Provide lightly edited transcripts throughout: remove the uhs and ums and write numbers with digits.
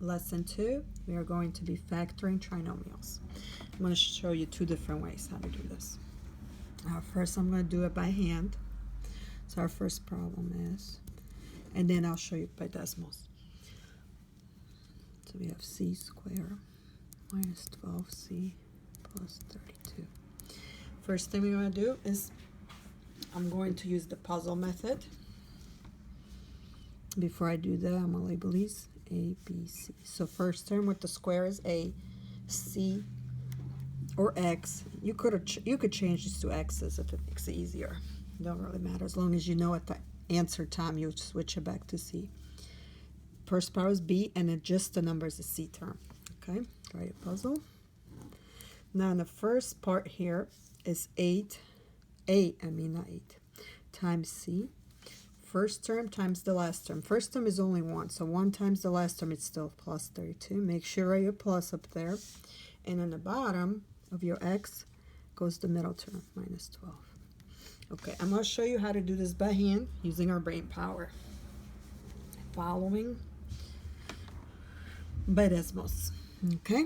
Lesson 2, we are going to be factoring trinomials. I'm going to show you 2 different ways how to do this. First, I'm going to do it by hand. So our first problem is, and then I'll show you by decimals. So we have c squared minus 12c plus 32. First thing we're going to do is I'm going to use the puzzle method. Before I do that, I'm going to label these A, B, C. So first term with the square is A, C, or X. You could change these to X's if it makes it easier. It don't really matter. As long as you know at the answer time, you switch it back to C. First part is B, and then just the numbers is C term. Okay, write a puzzle. Now in the first part here is 8 times C. First term times the last term. First term is only 1, so 1 times the last term is still plus 32. Make sure you write your plus up there. And in the bottom of your X goes the middle term, minus 12. Okay, I'm going to show you how to do this by hand using our brain power. Following by decimals. Okay,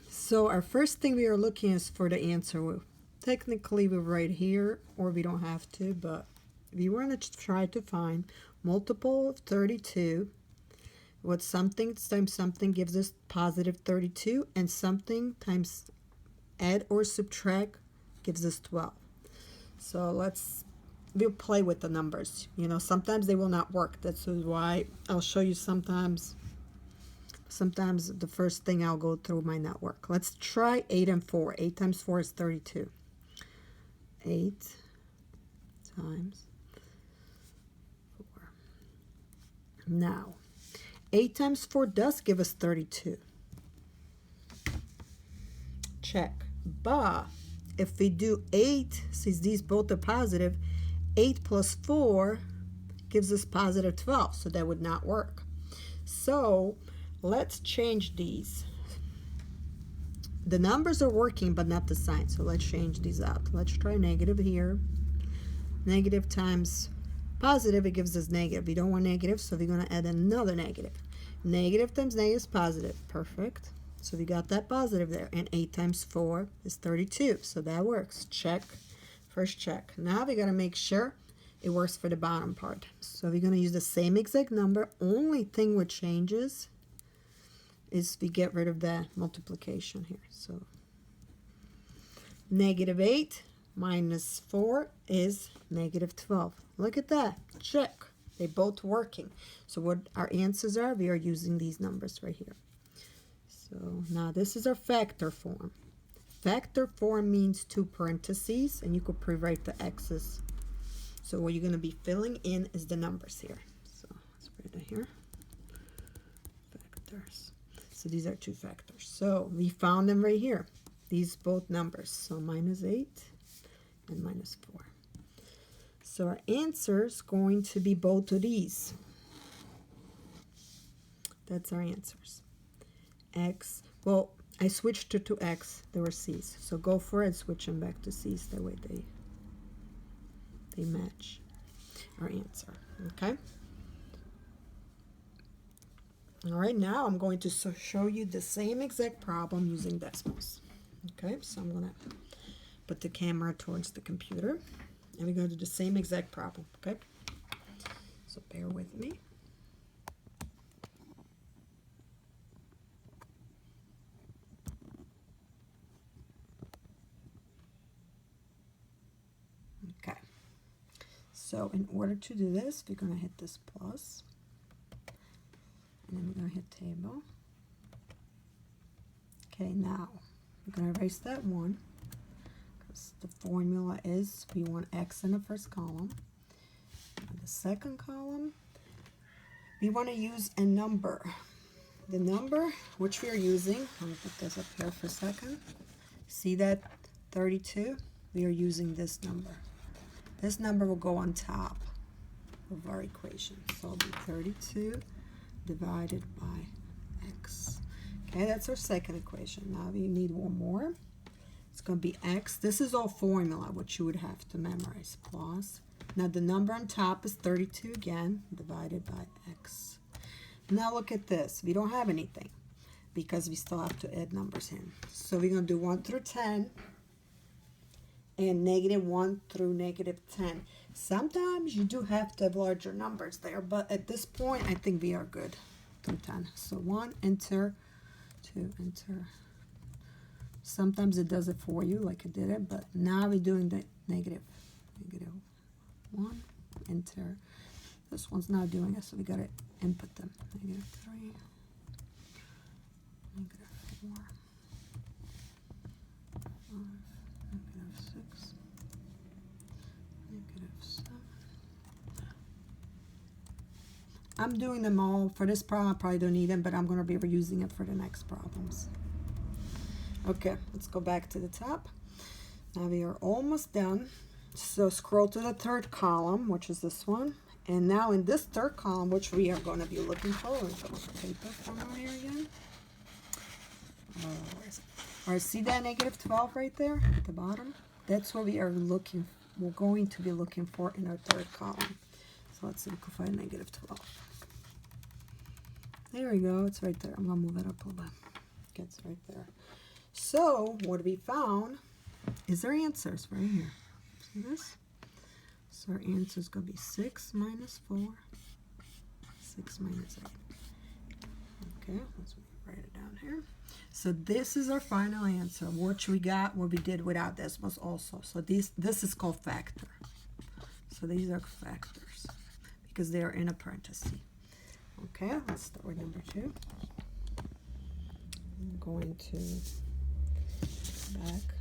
so our first thing we are looking is for the answer. Technically, we write here, or we don't have to, but if you want to try to find multiple of 32, what something times something gives us positive 32, and something times add or subtract gives us 12. So we'll play with the numbers. You know, sometimes they will not work. That's why I'll show you sometimes the first thing I'll go through might not work. Let's try 8 and 4. 8 times 4 is 32. 8 times 4. Now, 8 times 4 does give us 32. Check. But if we do 8, since these both are positive, 8 plus 4 gives us positive 12, so that would not work. So let's change these. The numbers are working, but not the sign, so let's change these out. Let's try negative here. Negative times positive, it gives us negative. We don't want negative, so we're going to add another negative. Negative times negative is positive. Perfect. So we got that positive there. And 8 times 4 is 32. So that works. Check. First check. Now we got to make sure it works for the bottom part. So we're going to use the same exact number. Only thing which changes is we get rid of that multiplication here. So negative 8 minus 4 is negative 12. Look at that. Check. They both working. So what our answers are, we are using these numbers right here. So now this is our factor form. Factor form means 2 parentheses, and you could pre-write the x's. So what you're going to be filling in is the numbers here. So let's put it here. Factors. So these are 2 factors. So we found them right here. These both numbers. So minus 8 and minus 4. So our answer is going to be both of these. That's our answers. X. Well, I switched to X. They were C's. So go for it. Switch them back to C's. That way they match our answer. Okay. All right. Now I'm going to show you the same exact problem using decimals. Okay. So I'm going to put the camera towards the computer, and we're going to do the same exact problem. Okay. So bear with me. Okay, so in order to do this, we're going to hit this plus, and then we're going to hit table. Okay, now we're going to erase that 1, because the formula is we want x in the first column. In the second column, we want to use a number. The number which we are using, I'm going to put this up here for a second. See that 32? We are using this number. This number will go on top of our equation. So it'll be 32 divided by x. Okay, that's our second equation. Now we need one more. It's going to be x. This is all formula, which you would have to memorize. Plus. Now the number on top is 32 again, divided by x. Now look at this. We don't have anything because we still have to add numbers in. So we're going to do 1 through 10 and -1 through -10. Sometimes you do have to have larger numbers there, but at this point, I think we are good through 10. So 1, enter, 2, enter. Sometimes it does it for you, like it did it, but now we're doing the -1, enter. This one's not doing it, so we got to input them. -3, -4, -6, -7. I'm doing them all. For this problem, I probably don't need them, but I'm going to be reusing it for the next problems. Okay, let's go back to the top. Now we are almost done. So scroll to the third column, which is this one. And now in this third column, which we are going to be looking for, let me put my paper from on here again. Where is it? All right, see that -12 right there at the bottom? That's what we are looking, we're going to be looking for in our third column. So let's see if we can find -12. There we go, it's right there. I'm going to move it up a little bit. It's right there. So what we found is our answers right here. See this? So our answer is going to be 6 minus 4, 6 minus 8. Okay, let's write it down here. So this is our final answer, which we got, what we did without decimals also. So this is called factor. So these are factors because they are in a parenthesis. Okay, let's start with number 2. I'm going to back